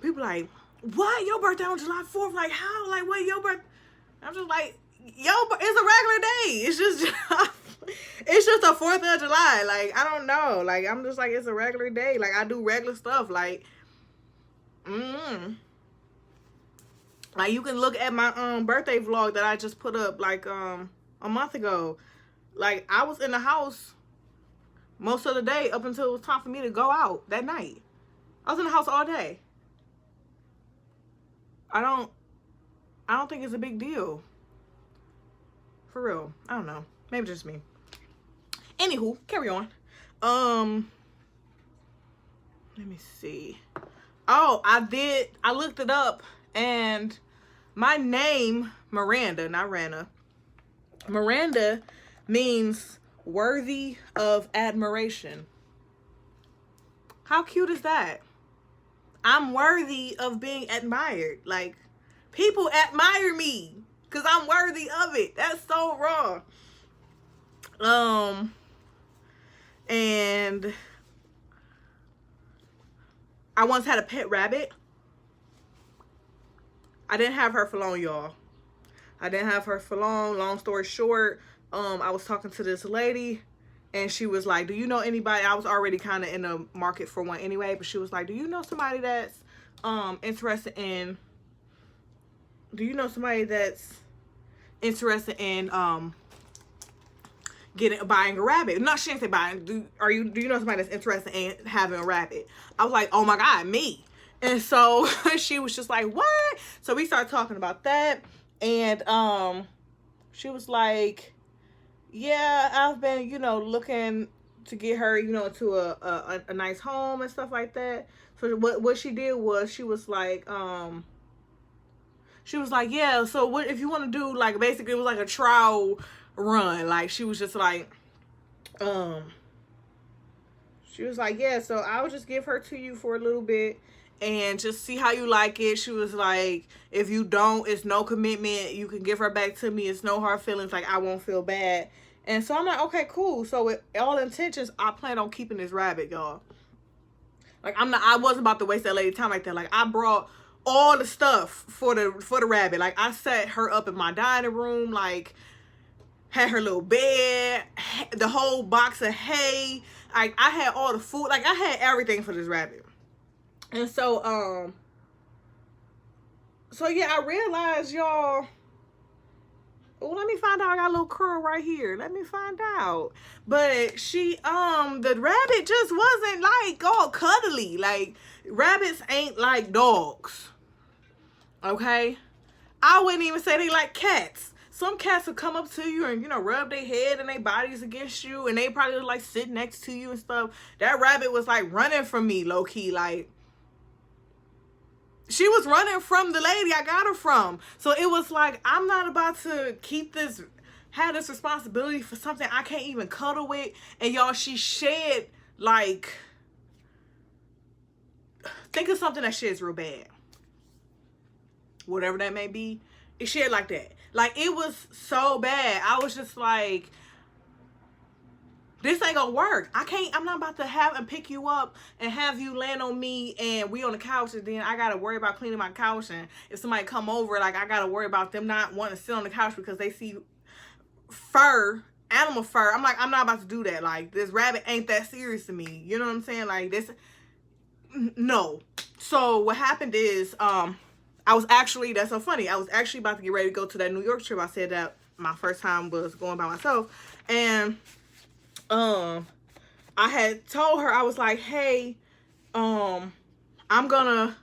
people like, what? Your birthday on July 4th? Like, how? Like, what? Your birthday? I'm just like, it's a regular day. It's just, it's just a 4th of July. Like, I don't know. Like, I'm just like, it's a regular day. Like, I do regular stuff. Like, like, you can look at my birthday vlog that I just put up, like, a month ago. Like, I was in the house most of the day up until it was time for me to go out that night. I was in the house all day. I don't think it's a big deal. For real. I don't know. Maybe just me. Anywho, carry on. Let me see. Oh, I looked it up, and my name, Miranda, not Rana. Miranda means worthy of admiration. How cute is that? I'm worthy of being admired. Like, people admire me because I'm worthy of it. That's so wrong. And I once had a pet rabbit. I didn't have her for long, y'all. I didn't have her for long. Long story short, I was talking to this lady, and she was like, do you know anybody? I was already kind of in the market for one anyway, but she was like, do you know somebody that's interested in buying a rabbit? No, she didn't say buying. Do you know somebody that's interested in having a rabbit? I was like, oh my God, me. And so she was just like, what? So we started talking about that, and she was like, yeah, I've been, looking to get her, to a nice home and stuff like that. So what she did was she was like, yeah, so what if you want to do, like, basically it was like a trial run. Like, she was just like, she was like, yeah, so I'll just give her to you for a little bit and just see how you like it. She was like, if you don't, it's no commitment. You can give her back to me. It's no hard feelings. Like, I won't feel bad. And so I'm like, okay, cool. So with all intentions, I plan on keeping this rabbit, y'all. Like, I wasn't about to waste that lady time like that. Like, I brought all the stuff for the rabbit. Like, I set her up in my dining room, like, had her little bed, the whole box of hay. Like, I had all the food. Like, I had everything for this rabbit. And so, yeah, I realized, y'all, oh, let me find out. I got a little curl right here. Let me find out. But the rabbit just wasn't, like, all cuddly. Like, rabbits ain't like dogs. Okay? I wouldn't even say they like cats. Some cats will come up to you and, rub their head and their bodies against you. And they probably like sit next to you and stuff. That rabbit was like running from me, low key. Like, she was running from the lady I got her from. So it was like, I'm not about to have this responsibility for something I can't even cuddle with. And y'all, she shed, like, think of something that sheds real bad. Whatever that may be. It shed like that. Like, it was so bad. I was just like, this ain't gonna work. I'm not about to have and pick you up and have you land on me and we on the couch, and then I gotta worry about cleaning my couch, and if somebody come over, like, I gotta worry about them not wanting to sit on the couch because they see fur, animal fur. I'm like, I'm not about to do that. Like, this rabbit ain't that serious to me. You know what I'm saying? Like, this, no. So what happened is, that's so funny. I was actually about to get ready to go to that New York trip. I said that my first time was going by myself, and I had told her, I was like, hey, I'm gonna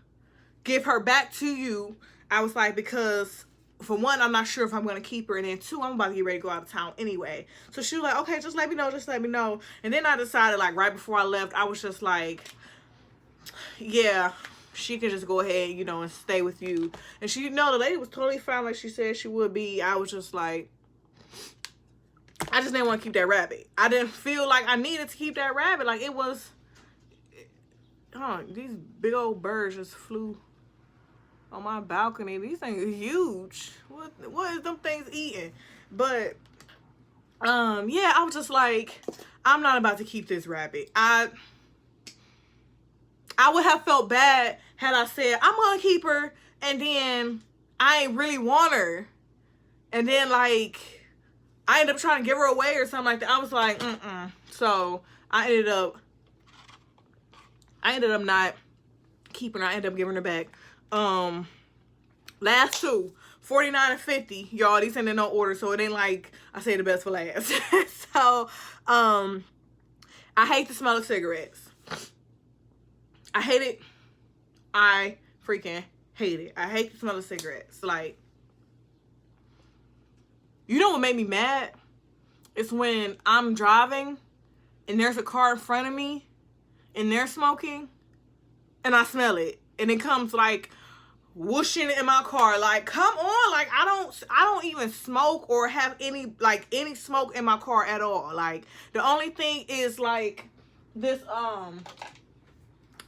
give her back to you. I was like, because for one, I'm not sure if I'm gonna keep her, and then two, I'm about to get ready to go out of town anyway. So she was like, okay, just let me know, just let me know. And then I decided, like, right before I left, I was just like, yeah, she could just go ahead, you know, and stay with you. And she, no, the lady was totally fine, like she said she would be. I was just like, I just didn't want to keep that rabbit. I didn't feel like I needed to keep that rabbit. Like, it was, these big old birds just flew on my balcony. These things are huge. What is them things eating? But yeah, I was just like, I'm not about to keep this rabbit. I would have felt bad had I said I'm gonna keep her and then I ain't really want her, and then like I ended up trying to give her away or something like that. I was like, so I ended up not keeping her. I ended up giving her back. Last two, 49 and 50, y'all. These ain't in no order, so it ain't like I say the best for last. So I hate the smell of cigarettes. I hate it. I freaking hate it. I hate the smell of cigarettes. Like, you know what made me mad? It's when I'm driving and there's a car in front of me and they're smoking and I smell it, and it comes like whooshing in my car. Like, come on. Like, I don't even smoke or have any smoke in my car at all. Like, the only thing is like this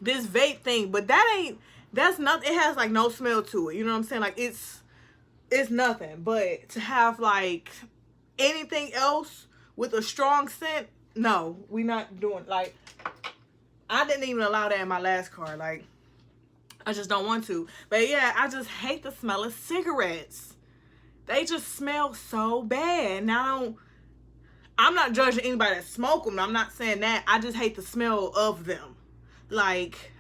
this vape thing, but that's nothing. It has like no smell to it. You know what I'm saying? Like, it's nothing. But to have like anything else with a strong scent, no, we not doing. Like, I didn't even allow that in my last car. Like, I just don't want to. But yeah, I just hate the smell of cigarettes. They just smell so bad. Now, I'm not judging anybody that smoke them. I'm not saying that. I just hate the smell of them. Like,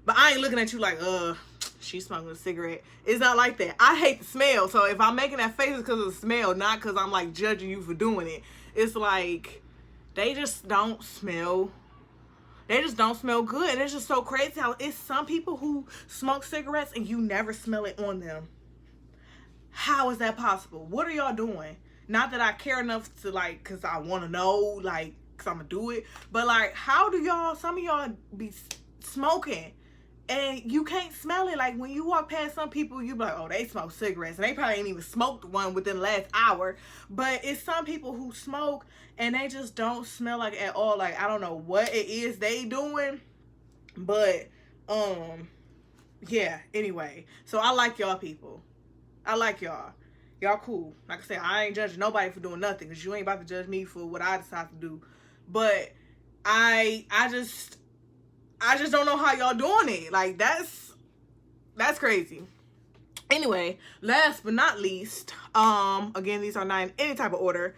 but I ain't looking at you like, she's smoking a cigarette. It's not like that. I hate the smell. So if I'm making that face, it's because of the smell, not because I'm like judging you for doing it. It's like, they just don't smell. They just don't smell good. And it's just so crazy how it's some people who smoke cigarettes and you never smell it on them. How is that possible? What are y'all doing? Not that I care enough to like, because I want to know, like, because I'm going to do it. But like, how do y'all, some of y'all be smoking and you can't smell it? Like, when you walk past some people, you be like, oh, they smoke cigarettes. And they probably ain't even smoked one within the last hour. But it's some people who smoke and they just don't smell like at all. Like, I don't know what it is they doing. But, yeah, anyway. So I like y'all people. I like y'all. Y'all cool. Like I said, I ain't judging nobody for doing nothing, because you ain't about to judge me for what I decide to do. But I just don't know how y'all doing it. Like, that's crazy. Anyway, last but not least, again, these are not in any type of order.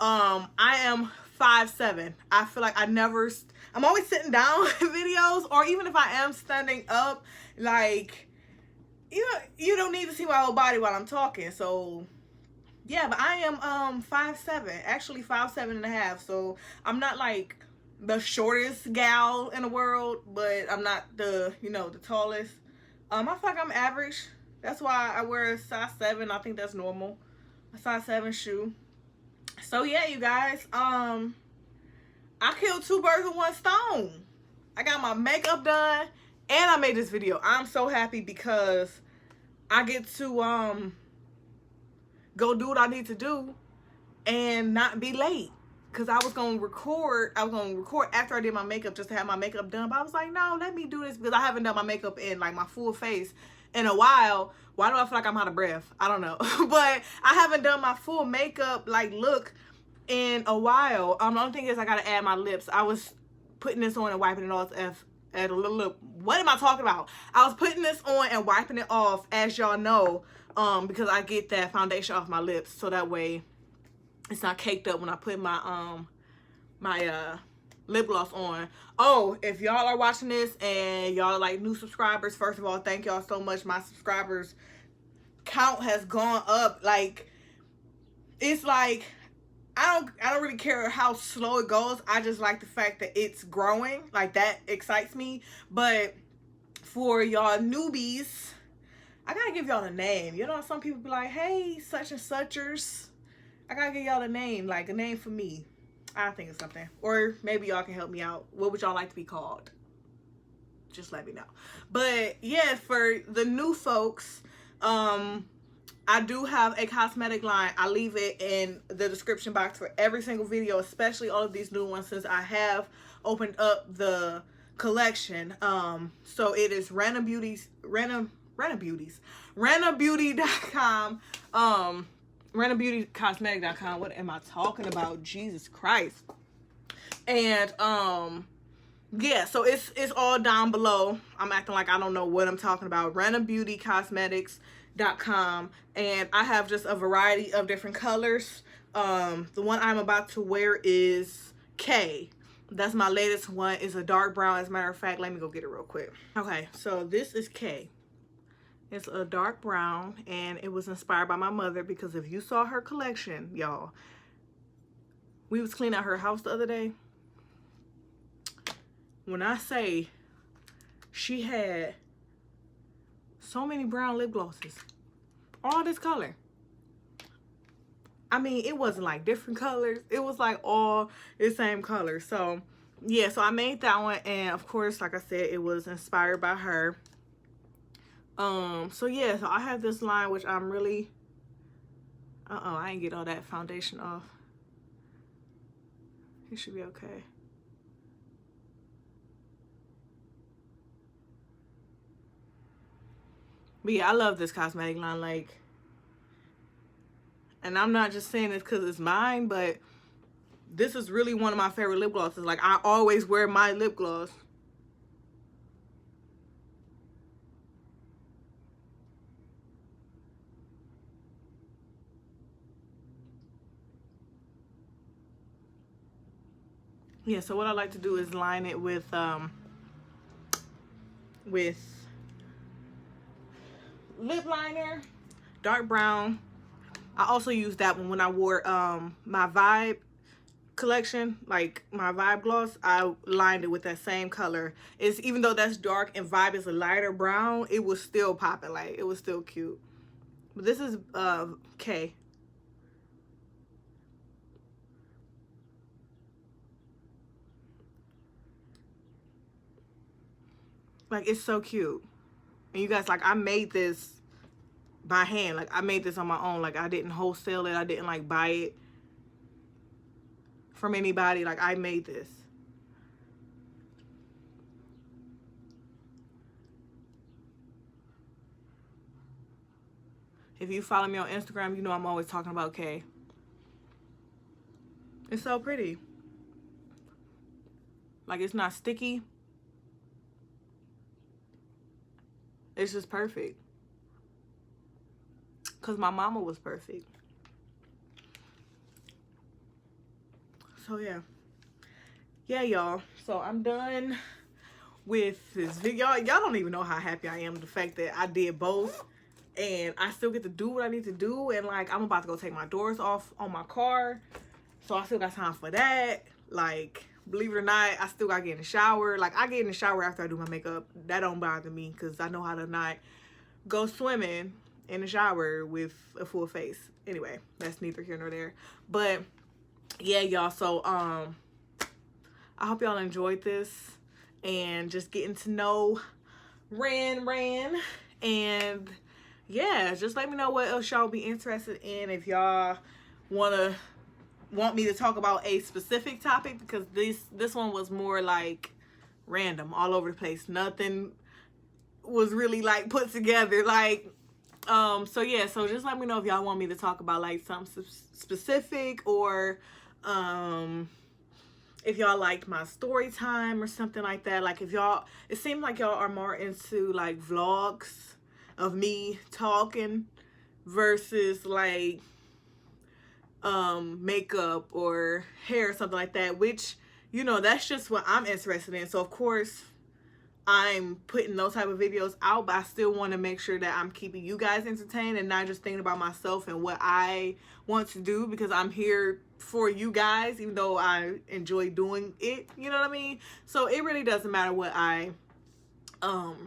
I am 5'7". I feel like I'm always sitting down in videos, or even if I am standing up, like, you don't need to see my whole body while I'm talking. So yeah, but I am 5'7", actually 5'7.5". So I'm not like the shortest gal in the world, but I'm not the the tallest. I feel like I'm average. That's why I wear a size 7. I think that's normal. A size 7 shoe. So yeah, you guys, I killed 2 birds with 1 stone. I got my makeup done and I made this video. I'm so happy because I get to go do what I need to do and not be late. Cause I was gonna record after I did my makeup, just to have my makeup done. But I was like, no, let me do this, because I haven't done my makeup in like my full face in a while. Why do I feel like I'm out of breath? I don't know. But I haven't done my full makeup like look in a while. The only thing is I gotta add my lips. I was putting this on and wiping it off at a little. What am I talking about? I was putting this on and wiping it off, as y'all know, because I get that foundation off my lips, so that way it's not caked up when I put my my lip gloss on. Oh, if y'all are watching this and y'all are like new subscribers, first of all, thank y'all so much. My subscribers count has gone up. Like, it's like I don't really care how slow it goes. I just like the fact that it's growing. Like, that excites me. But for y'all newbies, I gotta give y'all a name. You know, some people be like, hey, such and suchers. I gotta give y'all a name, like a name for me. I think it's something. Or maybe y'all can help me out. What would y'all like to be called? Just let me know. But yeah, for the new folks, I do have a cosmetic line. I leave it in the description box for every single video, especially all of these new ones, since I have opened up the collection. So it is Rana Beauties, RanaBeauty.com, RanaBeautyCosmetic.com. What am I talking about? Jesus Christ. And yeah, so it's all down below. I'm acting like I don't know what I'm talking about. RanaBeautyCosmetics.com, and I have just a variety of different colors. The one I'm about to wear is K. That's my latest one. It's a dark brown. As a matter of fact, let me go get it real quick. Okay, so this is K. It's a dark brown, and it was inspired by my mother, because if you saw her collection, y'all, we was cleaning out her house the other day. When I say she had so many brown lip glosses, all this color. I mean, it wasn't like different colors. It was like all the same color. So yeah, so I made that one, and of course, like I said, it was inspired by her. So yeah, so I have this line, which I'm really, I ain't get all that foundation off. It should be okay. But yeah, I love this cosmetic line, like, and I'm not just saying this because it's mine, but this is really one of my favorite lip glosses. Like, I always wear my lip gloss. Yeah, so what I like to do is line it with lip liner, dark brown. I also used that one when I wore my Vibe collection, like my Vibe gloss. I lined it with that same color. It's, even though that's dark and Vibe is a lighter brown, it was still popping. Like, it was still cute. But this is K. Like, it's so cute. And you guys, like, I made this by hand. Like, I made this on my own. Like, I didn't wholesale it. I didn't like buy it from anybody. Like, I made this. If you follow me on Instagram, you know I'm always talking about K. It's so pretty. Like, it's not sticky. It's just perfect. Because my mama was perfect. So yeah. Yeah, y'all. So I'm done with this video. Y'all don't even know how happy I am with the fact that I did both. And I still get to do what I need to do. And like, I'm about to go take my doors off on my car. So I still got time for that. Like, believe it or not, I still gotta get in the shower. Like, I get in the shower after I do my makeup. That don't bother me, because I know how to not go swimming in the shower with a full face. Anyway, that's neither here nor there. But yeah, y'all, so I hope y'all enjoyed this and just getting to know Ran. And yeah, just let me know what else y'all be interested in. If y'all want me to talk about a specific topic, because this one was more like random, all over the place. Nothing was really like put together. Like, so yeah, so just let me know if y'all want me to talk about like something specific, or if y'all liked my story time or something like that. Like, if y'all, it seems like y'all are more into like vlogs of me talking versus like makeup or hair or something like that, which, you know, that's just what I'm interested in. So of course I'm putting those type of videos out, but I still want to make sure that I'm keeping you guys entertained and not just thinking about myself and what I want to do, because I'm here for you guys, even though I enjoy doing it, you know what I mean? So it really doesn't matter what I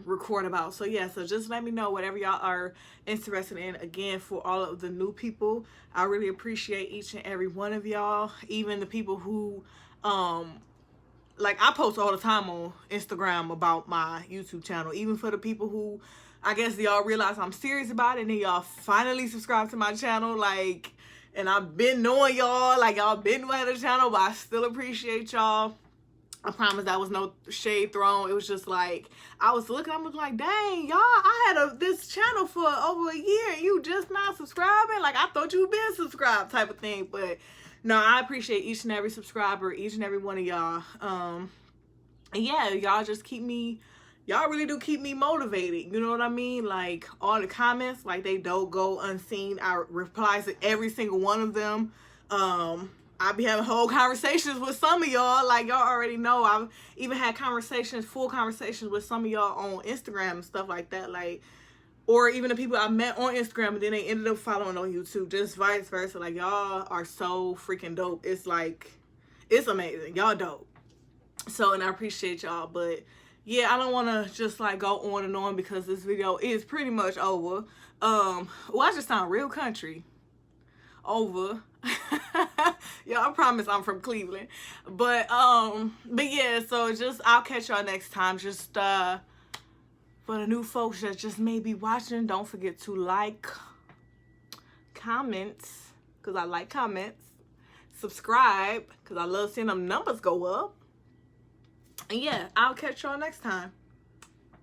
record about. So yeah, so just let me know whatever y'all are interested in. Again, for all of the new people, I really appreciate each and every one of y'all, even the people who like, I post all the time on Instagram about my YouTube channel, even for the people who, I guess y'all realize I'm serious about it, and then y'all finally subscribe to my channel, like, and I've been knowing y'all, like, y'all been new at the channel, but I still appreciate y'all. I promise that was no shade thrown. It was just like, I was looking, I was like, dang, y'all, I had this channel for over a year, and you just not subscribing? Like, I thought you been subscribed type of thing. But no, I appreciate each and every subscriber, each and every one of y'all. And yeah, y'all just keep me, y'all really do keep me motivated. You know what I mean? Like, all the comments, like, they don't go unseen. I reply to every single one of them. I be having whole conversations with some of y'all. Like, y'all already know. I've even had conversations, full conversations with some of y'all on Instagram and stuff like that. Like, or even the people I met on Instagram and then they ended up following on YouTube. Just vice versa. Like, y'all are so freaking dope. It's like, it's amazing. Y'all dope. So, and I appreciate y'all. But yeah, I don't want to just like go on and on because this video is pretty much over. Well, I just sound real country. Over. Yeah, I promise I'm from Cleveland. But yeah, so just, I'll catch y'all next time. Just for the new folks that just may be watching, don't forget to like, comments, because I like comments, subscribe, because I love seeing them numbers go up. And yeah, I'll catch y'all next time.